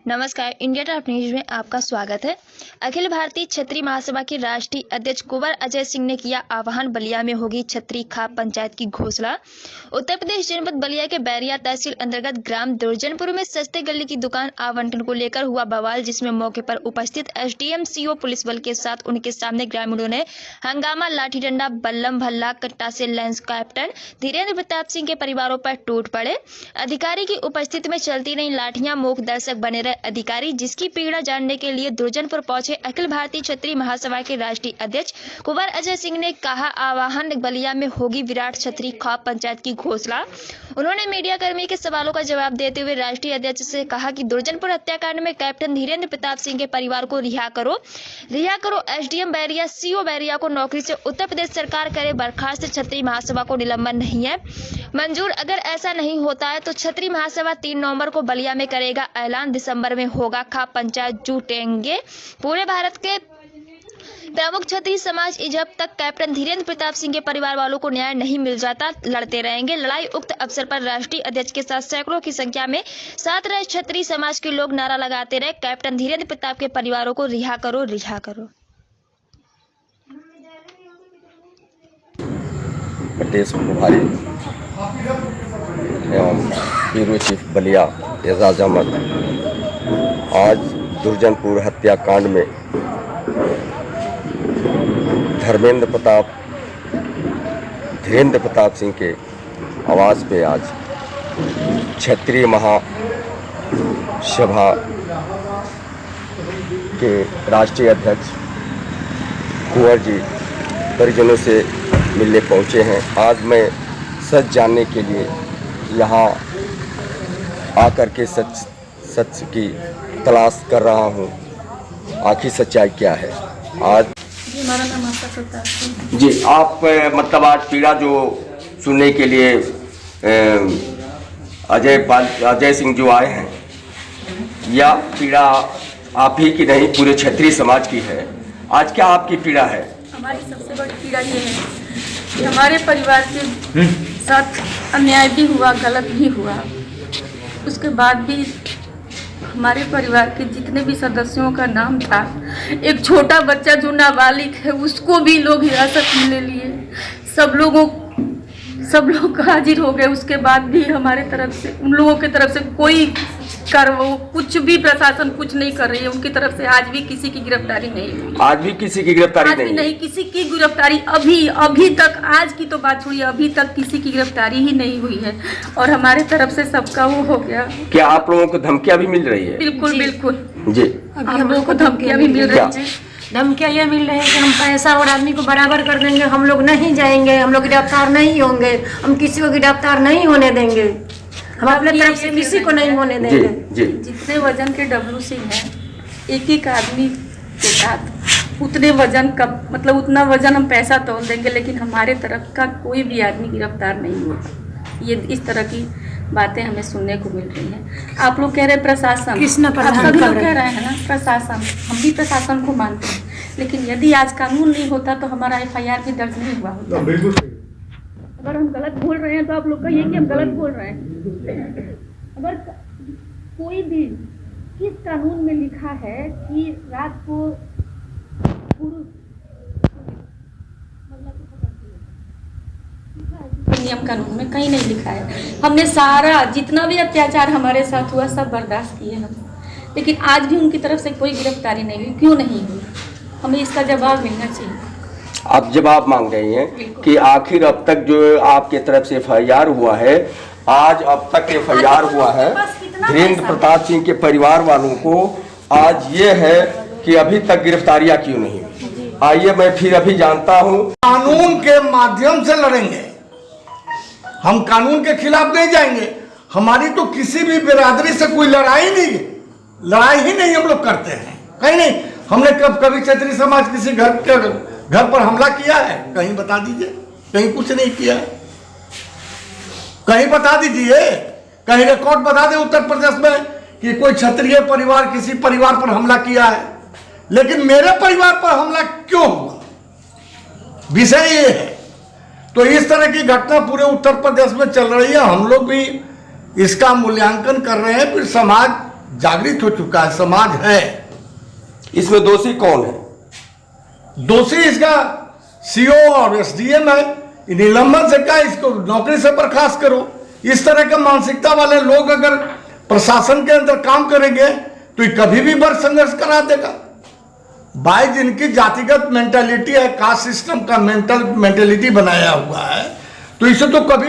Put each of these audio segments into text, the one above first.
नमस्कार, India top news में आपका स्वागत है। अखिल भारतीय क्षत्रिय महासभा के राष्ट्रीय अध्यक्ष कुंवर अजय सिंह ने किया आह्वान। बलिया में होगी क्षत्रिय खाप पंचायत की घोषणा। उत्तर प्रदेश जनपद बलिया के बैरिया तहसील अंतर्गत ग्राम दुर्जनपुर में सस्ते गले की दुकान आवंटन को लेकर हुआ बवाल, जिसमें मौके पर उपस्थित एसडीएम सीओ पुलिस बल के साथ उनके सामने ग्रामीणों ने हंगामा, लाठी डंडा, बल्लम भल्ला, कट्टा से लैंस कैप्टन धीरेन्द्र प्रताप सिंह के परिवारों पर टूट पड़े। अधिकारी की उपस्थिति में चलती रही लाठियां, मूक दर्शक बने रहे अधिकारी, जिसकी पीड़ा जानने के लिए दुर्जनपुर पहुंचे अखिल भारतीय क्षत्रिय महासभा के राष्ट्रीय अध्यक्ष कुंवर अजय सिंह ने कहा, आह्वान, बलिया में होगी विराट क्षत्रिय खाप पंचायत की घोषणा। उन्होंने मीडिया कर्मी के सवालों का जवाब देते हुए राष्ट्रीय अध्यक्ष से कहा कि दुर्जनपुर हत्याकांड में कैप्टन धीरेन्द्र प्रताप सिंह के परिवार को रिहा करो। एसडीएम बैरिया, सीओ बैरिया को नौकरी से उत्तर प्रदेश सरकार करे बर्खास्त। क्षत्रिय महासभा को निलंबन नहीं है मंजूर। अगर ऐसा नहीं होता है तो क्षत्रिय महासभा 3 नवंबर को बलिया में करेगा ऐलान। दिसंबर में होगा खाप पंचायत, जुटेंगे पूरे भारत के प्रमुख क्षत्रिय समाज। जब तक कैप्टन धीरेन्द्र प्रताप सिंह के परिवार वालों को न्याय नहीं मिल जाता, लड़ते रहेंगे लड़ाई। उक्त अवसर पर राष्ट्रीय अध्यक्ष के साथ सैकड़ों की संख्या में साथ रहे क्षत्रिय समाज के लोग नारा लगाते रहे, कैप्टन धीरेन्द्र प्रताप के परिवारों को रिहा करो, रिहा करो। प्रदेश प्रभारी एवं ब्यूरो चीफ बलिया एजाज अहमद आज दुर्जनपुर हत्याकांड में धीरेन्द्र प्रताप सिंह के आवास पे आज क्षत्रिय महासभा के राष्ट्रीय अध्यक्ष कुंवर जी परिजनों से मिलने पहुंचे हैं। आज मैं सच जानने के लिए यहाँ आकर के सच की तलाश कर रहा हूँ। आखिर सच्चाई क्या है? आज हमारा नाम आशा प्रताप सिंह जी, आप मतलब आज पीड़ा जो सुनने के लिए अजय सिंह जो आए हैं, या पीड़ा आप ही की नहीं पूरे क्षत्रिय समाज की है। आज क्या आपकी पीड़ा है? हमारी सबसे बड़ी पीड़ा ये है कि हमारे परिवार के साथ अन्याय भी हुआ, गलत भी हुआ। उसके बाद भी हमारे परिवार के जितने भी सदस्यों का नाम था, एक छोटा बच्चा जो नाबालिग है उसको भी लोग हिरासत में ले लिए। सब लोग हाजिर हो गए। उसके बाद भी हमारे तरफ से, उन लोगों की तरफ से कोई कुछ भी प्रशासन कुछ नहीं कर रही है। उनकी तरफ से आज भी किसी की गिरफ्तारी नहीं हुई। आज भी किसी की गिरफ्तारी नहीं किसी की गिरफ्तारी अभी तक, आज की तो बात छोड़िए, अभी तक किसी की गिरफ्तारी ही नहीं हुई है। और हमारे तरफ से सबका वो हो गया। क्या आप लोगों को धमकियां भी मिल रही है? बिल्कुल जी, हम लोगों को धमकियां भी मिल रही है। धमकियाँ ये मिल रही है कि हम पैसा और आदमी को बराबर कर देंगे, हम लोग नहीं जाएंगे, हम लोग गिरफ्तार नहीं होंगे, हम किसी को गिरफ्तार नहीं होने देंगे, हम अपने तरफ से किसी को नहीं होने देंगे। जी। जितने वजन के WC हैं, एक आदमी के साथ उतने वजन का, मतलब उतना वजन हम पैसा तोल देंगे, लेकिन हमारे तरफ का कोई भी आदमी गिरफ्तार नहीं होगा। ये इस तरह की बातें हमें सुनने को मिल रही हैं। आप लोग कह रहे हैं प्रशासन, आप सभी लोग कह रहे हैं ना प्रशासन, हम भी प्रशासन को मानते हैं, लेकिन यदि आज कानून नहीं होता तो हमारा FIR भी दर्ज नहीं हुआ होता। बिल्कुल सही। अगर हम गलत बोल रहे हैं तो आप लोग कहिए कि हम गलत बोल रहे हैं। अगर कोई भी किस कानून में लिखा है कि रात को पुरुष नियम कानून में कहीं नहीं लिखा है। हमने सारा जितना भी अत्याचार हमारे साथ हुआ सब बर्दाश्त किए हम, लेकिन आज भी उनकी तरफ से कोई गिरफ्तारी नहीं हुई। क्यों नहीं हुई? हमें इसका जवाब मिलना चाहिए। आप जवाब मांग रही हैं कि आखिर अब तक जो आपके तरफ से FIR हुआ है, आज अब तक FIR हुआ है धीरेन्द्र प्रताप सिंह के परिवार वालों को, आज ये है कि अभी तक गिरफ्तारियां क्यों नहीं हुई? आइए मैं फिर अभी जानता हूं। कानून के माध्यम से लड़ेंगे, हम कानून के खिलाफ नहीं जाएंगे। हमारी तो किसी भी बिरादरी से कोई लड़ाई ही नहीं हम लोग करते हैं, कहीं नहीं। हमने कभी क्षत्रिय समाज किसी घर पर हमला किया है? कहीं बता दीजिए, कहीं कुछ नहीं किया है। कहीं बता दीजिए, कहीं रिकॉर्ड बता दे उत्तर प्रदेश में कि कोई क्षत्रिय परिवार किसी परिवार पर हमला किया है। लेकिन मेरे परिवार पर हमला क्यों हुआ, विषय ये है। तो इस तरह की घटना पूरे उत्तर प्रदेश में चल रही है। हम लोग भी इसका मूल्यांकन कर रहे हैं, फिर समाज जागृत हो चुका है, समाज है। इसमें दोषी कौन है? दोषी इसका सीओ और एसडीएम है। निलंबन से क्या, इसको नौकरी से बर्खास्त करो। इस तरह के मानसिकता वाले लोग अगर प्रशासन के अंदर काम करेंगे तो ये कभी भी वर्ग संघर्ष करा देगा। भाई जिनकी जातिगत मेंटालिटी है, कास्ट सिस्टम का मेंटालिटी बनाया हुआ है, तो इसे तो कभी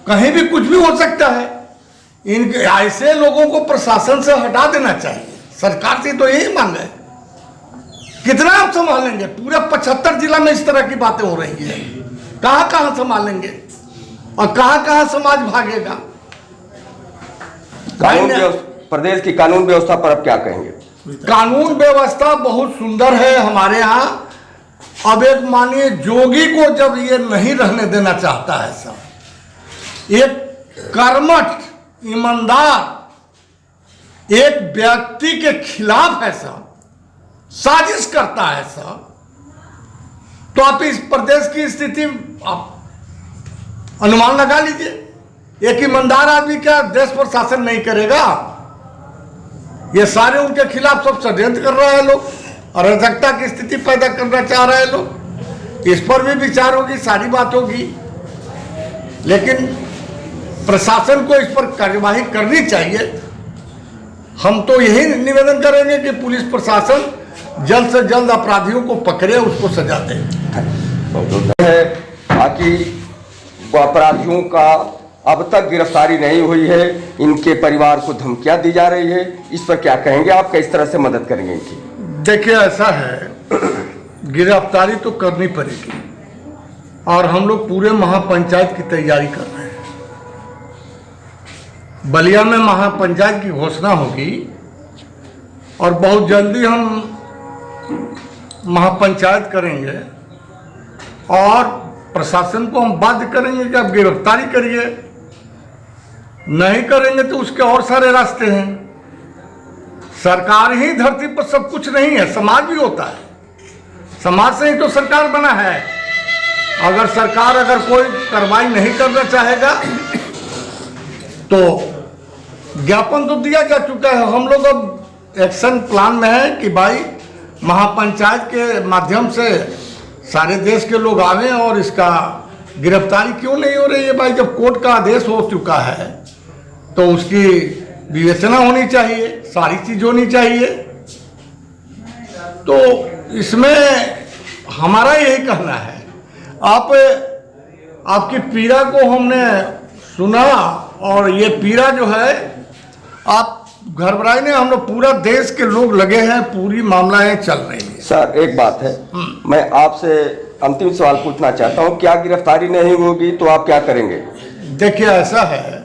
कहीं भी कुछ भी हो सकता है। इन ऐसे लोगों को प्रशासन से हटा देना चाहिए। सरकार से तो यही मांग है। कितना आप संभालेंगे? पूरे 75 जिला में इस तरह की बातें हो रही है। कहां कहां संभालेंगे और कहां कहां समाज भागेगा? प्रदेश की कानून व्यवस्था पर आप क्या कहेंगे? कानून व्यवस्था बहुत सुंदर है हमारे यहाँ। अब एक मानिए जोगी को जब ये नहीं रहने देना चाहता है सब, एक कर्मठ ईमानदार एक व्यक्ति के खिलाफ है सब, साजिश करता है सब, तो आप इस प्रदेश की स्थिति आप अनुमान लगा लीजिए। एक ईमानदार आदमी क्या देश पर शासन नहीं करेगा? ये सारे उनके खिलाफ सब षड्यंत्र कर रहे हैं लोग, अराजकता की स्थिति पैदा करना चाह रहे हैं लोग। इस पर भी विचार होगी, सारी बात होगी, लेकिन प्रशासन को इस पर कार्यवाही करनी चाहिए। हम तो यही निवेदन करेंगे कि पुलिस प्रशासन जल्द से जल्द अपराधियों को पकड़े, उसको सजा दे। है बाकी अपराधियों का अब तक गिरफ्तारी नहीं हुई है, इनके परिवार को धमकियां दी जा रही है, इस पर क्या कहेंगे आप? किस तरह से मदद करेंगे इनकी? देखिए ऐसा है, गिरफ्तारी तो करनी पड़ेगी और हम लोग पूरे महापंचायत की तैयारी कर रहे हैं। बलिया में महापंचायत की घोषणा होगी और बहुत जल्दी हम महापंचायत करेंगे और प्रशासन को हम बाध्य करेंगे कि आप गिरफ्तारी करिए। नहीं करेंगे तो उसके और सारे रास्ते हैं। सरकार ही धरती पर सब कुछ नहीं है, समाज भी होता है। समाज से ही तो सरकार बना है। अगर सरकार अगर कोई कार्रवाई नहीं करना चाहेगा तो ज्ञापन तो दिया जा चुका है। हम लोग अब एक्शन प्लान में है कि भाई महापंचायत के माध्यम से सारे देश के लोग आवे और इसका गिरफ्तारी क्यों नहीं हो रही है? भाई जब कोर्ट का आदेश हो चुका है तो उसकी विवेचना होनी चाहिए, सारी चीज होनी चाहिए। तो इसमें हमारा यही कहना है। आपकी पीड़ा को हमने सुना और ये पीड़ा जो है आप घबराए नहीं, हम लोग पूरा देश के लोग लगे हैं, पूरी मामलाएं चल रही है। सर एक बात है, मैं आपसे अंतिम सवाल पूछना चाहता हूं, क्या गिरफ्तारी नहीं होगी तो आप क्या करेंगे? देखिए ऐसा है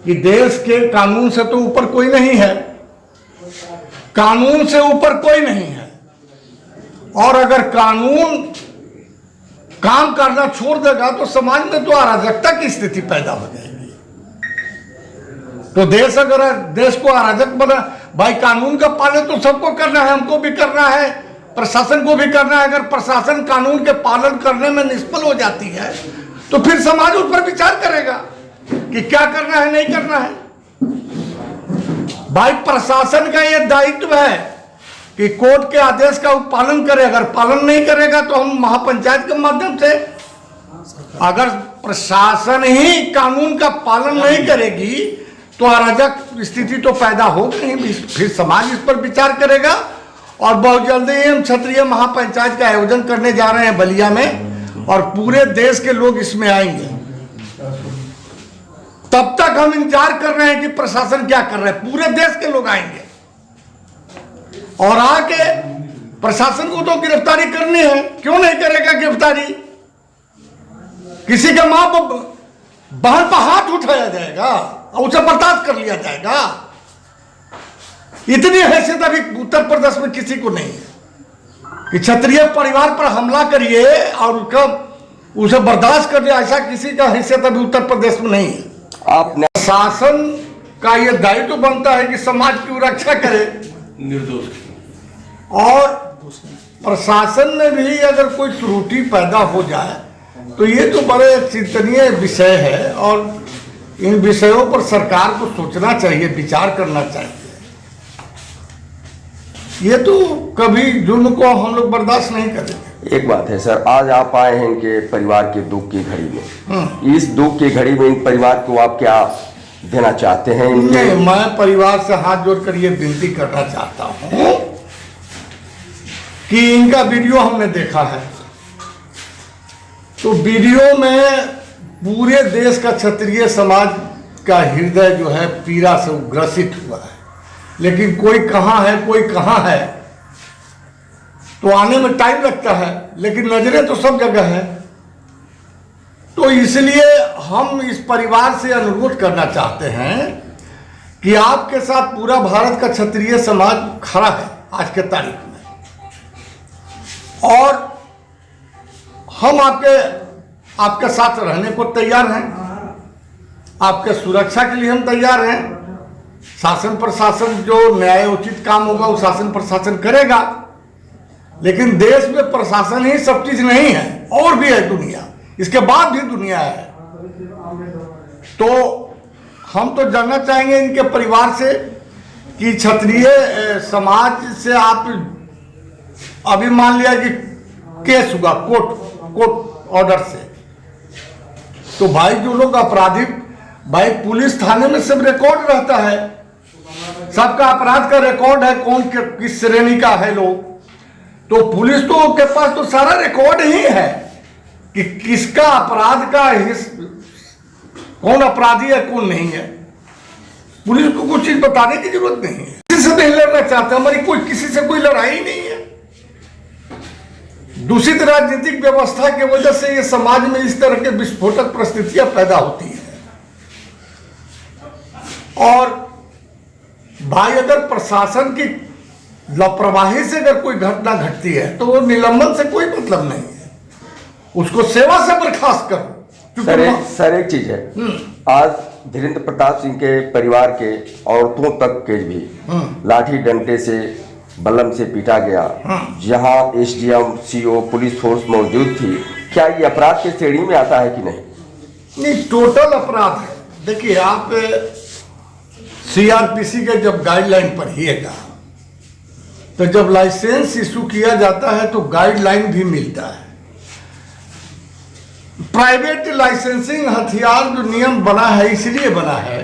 कि देश के कानून से तो ऊपर कोई नहीं है, कानून से ऊपर कोई नहीं है। और अगर कानून काम करना छोड़ देगा तो समाज में तो अराजकता की स्थिति पैदा हो जाएगी। तो देश अगर देश को अराजक बना, भाई कानून का पालन तो सबको करना है, हमको भी करना है, प्रशासन को भी करना है। अगर प्रशासन कानून के पालन करने में निष्फल हो जाती है तो फिर समाज उस पर विचार करेगा कि क्या करना है, नहीं करना है। भाई प्रशासन का यह दायित्व है कि कोर्ट के आदेश का पालन करे। अगर पालन नहीं करेगा तो हम महापंचायत के माध्यम से, अगर प्रशासन ही कानून का पालन नहीं करेगी तो अराजक स्थिति तो पैदा होगी, फिर समाज इस पर विचार करेगा। और बहुत जल्दी ही हम क्षेत्रीय महापंचायत का आयोजन करने जा रहे हैं बलिया में और पूरे देश के लोग इसमें आएंगे। तब तक हम इंतजार कर रहे हैं कि प्रशासन क्या कर रहा है। पूरे देश के लोग आएंगे और आके प्रशासन को तो गिरफ्तारी करनी है, क्यों नहीं करेगा गिरफ्तारी? किसी के मां बहन पर हाथ उठाया जाएगा और उसे बर्दाश्त कर लिया जाएगा? इतनी हैसियत अभी उत्तर प्रदेश में किसी को नहीं है कि क्षत्रिय परिवार पर हमला करिए और उसे बर्दाश्त कर लिया। ऐसा किसी का हैसियत अभी उत्तर प्रदेश में नहीं है। आपने शासन का यह दायित्व बनता है कि समाज की रक्षा करे निर्दोष, और प्रशासन में भी अगर कोई त्रुटि पैदा हो जाए तो ये तो बड़े चिंतनीय विषय है और इन विषयों पर सरकार को सोचना चाहिए, विचार करना चाहिए। ये तो कभी जुल्म को हम लोग बर्दाश्त नहीं करेंगे। एक बात है सर, आज आप आए हैं इनके परिवार के दुख की घड़ी में, इस दुख की घड़ी में इन परिवार को आप क्या देना चाहते हैं? नहीं, मैं परिवार से हाथ जोड़कर ये विनती करना चाहता हूँ कि इनका वीडियो हमने देखा है, तो वीडियो में पूरे देश का क्षत्रिय समाज का हृदय जो है पीड़ा से ग्रसित हुआ है, लेकिन कोई कहाँ है कोई कहाँ है, तो आने में टाइम लगता है, लेकिन नजरें तो सब जगह है। तो इसलिए हम इस परिवार से अनुरोध करना चाहते हैं कि आपके साथ पूरा भारत का क्षत्रिय समाज खड़ा है आज के तारीख में, और हम आपके साथ रहने को तैयार हैं, आपके सुरक्षा के लिए हम तैयार हैं। शासन प्रशासन जो न्याय उचित काम होगा वो शासन प्रशासन करेगा, लेकिन देश में प्रशासन ही सब चीज नहीं है, और भी है दुनिया, इसके बाद भी दुनिया है। तो हम तो जानना चाहेंगे इनके परिवार से कि क्षत्रिय समाज से आप अभी मान लिया कि केस हुआ कोर्ट ऑर्डर से, तो भाई जो लोग अपराधी, भाई पुलिस थाने में सब रिकॉर्ड रहता है, सबका अपराध का रिकॉर्ड है, कौन किस श्रेणी का है लोग, तो पुलिस तो के पास तो सारा रिकॉर्ड ही है कि किसका अपराध का कौन अपराधी है कौन नहीं है। पुलिस को कुछ चीज बताने की जरूरत नहीं है। किसी से नहीं लड़ना चाहता, हमारी किसी से कोई लड़ाई नहीं है। दूषित राजनीतिक व्यवस्था की वजह से ये समाज में इस तरह के विस्फोटक परिस्थितियां पैदा होती हैं। और भाई अगर प्रशासन की लापरवाही से अगर कोई घटना घटती है तो वो निलंबन से कोई मतलब नहीं है, उसको सेवा से बर्खास्त करो। सर एक चीज है, आज धीरेन्द्र प्रताप सिंह के परिवार के औरतों तक के भी लाठी डंडे से बलम से पीटा गया, जहां एसडीएम सीओ पुलिस फोर्स मौजूद थी, क्या ये अपराध की श्रेणी में आता है कि नहीं? नहीं, टोटल अपराध है। देखिए आप सीआरपीसी के जब गाइडलाइन पढ़िएगा तो जब लाइसेंस इशू किया जाता है तो गाइडलाइन भी मिलता है। प्राइवेट लाइसेंसिंग हथियार जो नियम बना है इसलिए बना है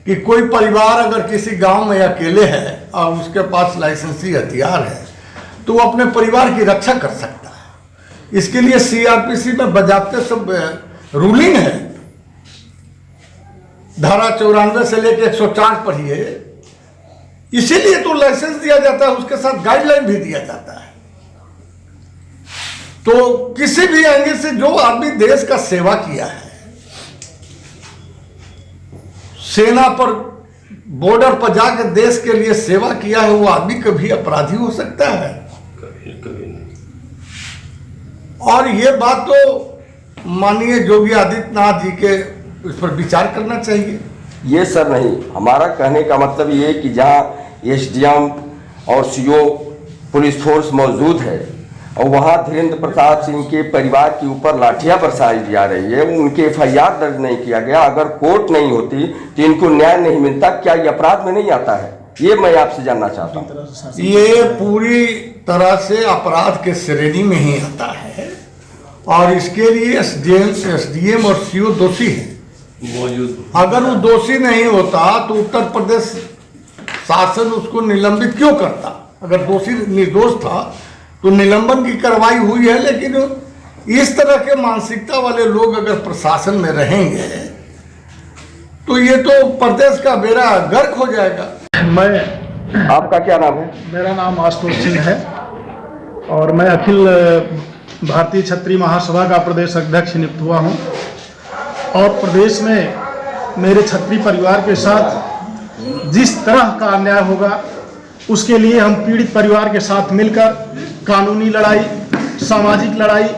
कि कोई परिवार अगर किसी गांव में अकेले है और उसके पास लाइसेंसी हथियार है तो वो अपने परिवार की रक्षा कर सकता है। इसके लिए सीआरपीसी में बजाते सब रूलिंग है, धारा 94 से लेकर 104 पढ़िए, इसीलिए तो लाइसेंस दिया जाता है, उसके साथ गाइडलाइन भी दिया जाता है। तो किसी भी एंगल से जो आदमी देश का सेवा किया है, सेना पर बॉर्डर पर जाकर देश के लिए सेवा किया है, वो आदमी कभी अपराधी हो सकता है? कभी नहीं। और ये बात तो माननीय योगी आदित्यनाथ जी के उस पर विचार करना चाहिए। ये सर नहीं, हमारा कहने का मतलब ये कि जहां एसडीएम और सीओ पुलिस फोर्स मौजूद है और वहां धीरेन्द्र प्रताप सिंह के परिवार के ऊपर लाठियां बरसाई जा रही है, उनके एफआईआर दर्ज नहीं किया गया, अगर कोर्ट नहीं होती तो इनको न्याय नहीं मिलता, क्या ये अपराध में नहीं आता है? ये मैं आपसे जानना चाहता हूँ। ये पूरी तरह से अपराध के श्रेणी में ही आता है और इसके लिए एसडीएम और सीओ दोषी है मौजूद। अगर वो दोषी नहीं होता तो उत्तर प्रदेश शासन उसको निलंबित क्यों करता? अगर दोषी निर्दोष था तो निलंबन की कार्रवाई हुई है, लेकिन इस तरह के मानसिकता वाले लोग अगर प्रशासन में रहेंगे तो ये तो प्रदेश का बेड़ा गर्क हो जाएगा। मैं, आपका क्या नाम है? मेरा नाम आशुतोष सिंह है और मैं अखिल भारतीय क्षत्रिय महासभा का प्रदेश अध्यक्ष नियुक्त हुआ हूँ और प्रदेश में मेरे क्षत्रिय परिवार के साथ जिस तरह का अन्याय होगा उसके लिए हम पीड़ित परिवार के साथ मिलकर कानूनी लड़ाई, सामाजिक लड़ाई,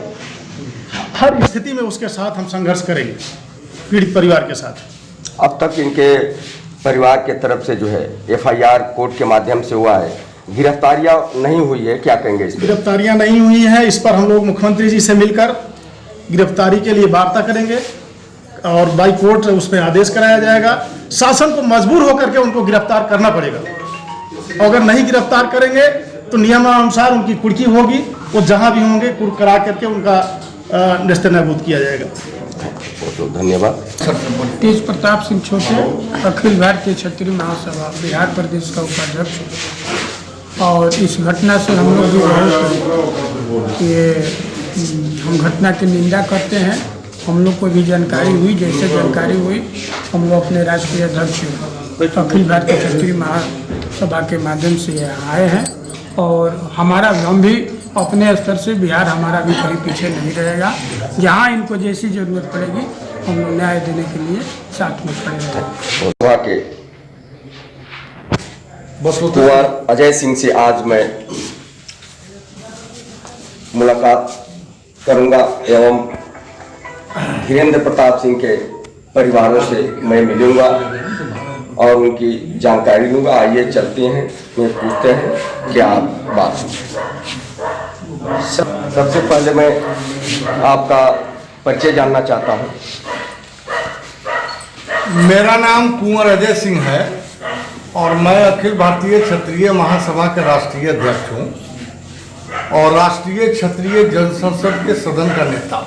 हर स्थिति में उसके साथ हम संघर्ष करेंगे पीड़ित परिवार के साथ। अब तक इनके परिवार के तरफ से जो है एफआईआर कोर्ट के माध्यम से हुआ है, गिरफ्तारियां नहीं हुई है, क्या कहेंगे इस पर? गिरफ्तारियां नहीं हुई हैं, इस पर हम लोग मुख्यमंत्री जी से मिलकर गिरफ्तारी के लिए वार्ता करेंगे और बाई कोर्ट उस पर आदेश कराया जाएगा। शासन को मजबूर होकर के उनको गिरफ्तार करना पड़ेगा। अगर नहीं गिरफ्तार करेंगे तो नियमानुसार उनकी कुर्की होगी, वो जहां भी होंगे कुर्क करा करके उनका नेस्तनाबूद किया जाएगा। बहुत बहुत धन्यवाद। तेज प्रताप सिंह छोटे, अखिल भारतीय क्षत्रिय महासभा बिहार प्रदेश का उपाध्यक्ष। और इस घटना से हम लोग भी बहुत हम घटना की निंदा करते हैं। हम लोग को भी जानकारी हुई, जैसे जानकारी हुई हम लोग अपने राष्ट्रीय अध्यक्ष अखिल भारतीय क्षत्रिय महासभा के माध्यम से यहाँ आए हैं। और हम भी अपने स्तर से बिहार हमारा भी कहीं पीछे नहीं रहेगा। जहाँ इनको जैसी ज़रूरत पड़ेगी हम लोग न्याय देने के लिए साथ में खड़े रहेंगे। कुंवर अजय सिंह से आज मैं मुलाकात करूंगा एवं धीरेन्द्र प्रताप सिंह के परिवारों से मैं मिलूंगा और उनकी जानकारी लूंगा। आइए चलते हैं, मैं पूछते हैं क्या बात है। सबसे पहले मैं आपका परिचय जानना चाहता हूं। मेरा नाम कुंवर अजय सिंह है और मैं अखिल भारतीय क्षत्रिय महासभा के राष्ट्रीय अध्यक्ष हूं और राष्ट्रीय क्षत्रिय जनसंसद के सदन का नेता।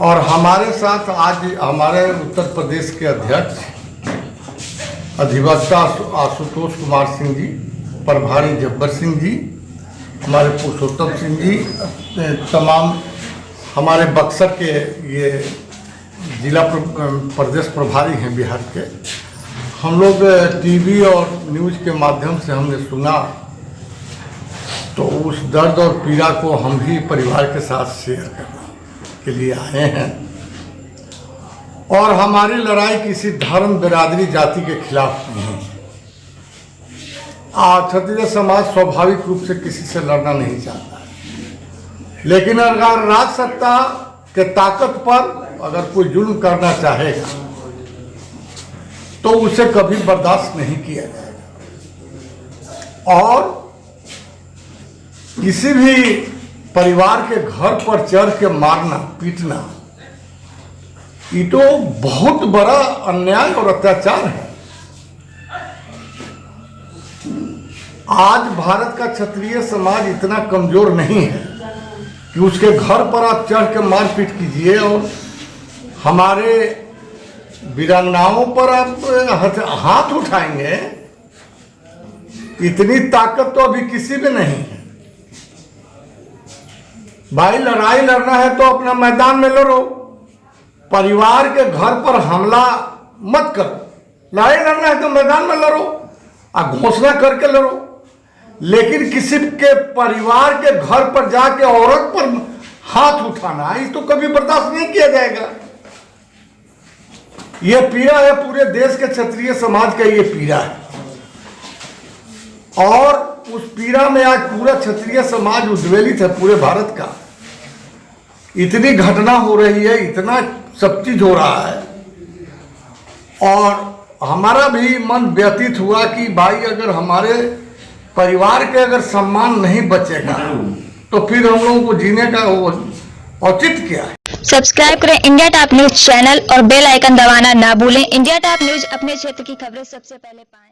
और हमारे साथ आज हमारे उत्तर प्रदेश के अध्यक्ष अधिवक्ता आशुतोष कुमार सिंह जी, प्रभारी जब्बर सिंह जी, हमारे पुरुषोत्तम सिंह जी, तमाम हमारे बक्सर के ये जिला प्रदेश प्रभारी हैं बिहार के। हम लोग टीवी और न्यूज़ के माध्यम से हमने सुना तो उस दर्द और पीड़ा को हम भी परिवार के साथ शेयर करने के लिए आए हैं। और हमारी लड़ाई किसी धर्म, बिरादरी, जाति के खिलाफ नहीं है। क्षत्रिय समाज स्वाभाविक रूप से किसी से लड़ना नहीं चाहता है, लेकिन अगर राज सत्ता के ताकत पर अगर कोई जुल्म करना चाहेगा तो उसे कभी बर्दाश्त नहीं किया जाएगा। और किसी भी परिवार के घर पर चढ़ के मारना, पीटना, ये तो बहुत बड़ा अन्याय और अत्याचार है। आज भारत का क्षत्रिय समाज इतना कमजोर नहीं है कि उसके घर पर आप चढ़ के मारपीट कीजिए और हमारे वीरांगनाओं पर आप हाथ उठाएंगे। इतनी ताकत तो अभी किसी में नहीं है। भाई लड़ाई लड़ना है तो अपना मैदान में लड़ो, परिवार के घर पर हमला मत करो। लड़ाई लड़ना है तो मैदान में लड़ो और घोषणा करके लड़ो, लेकिन किसी के परिवार के घर पर जाके औरत पर हाथ उठाना, इस तो कभी बर्दाश्त नहीं किया जाएगा। यह पीड़ा है पूरे देश के क्षत्रिय समाज का, ये पीड़ा है। और उस पीड़ा में आज पूरा क्षत्रिय समाज उद्वेलित है, पूरे भारत का। इतनी घटना हो रही है, इतना सब चीज हो रहा है। और हमारा भी मन व्यतीत हुआ कि भाई अगर हमारे परिवार के अगर सम्मान नहीं बचेगा तो फिर हम लोगों को जीने का औचित्य क्या है। सब्सक्राइब करें इंडिया टॉप न्यूज चैनल और बेल आइकन दबाना ना भूलें। इंडिया टॉप न्यूज अपने क्षेत्र की खबरें सबसे पहले पाएं।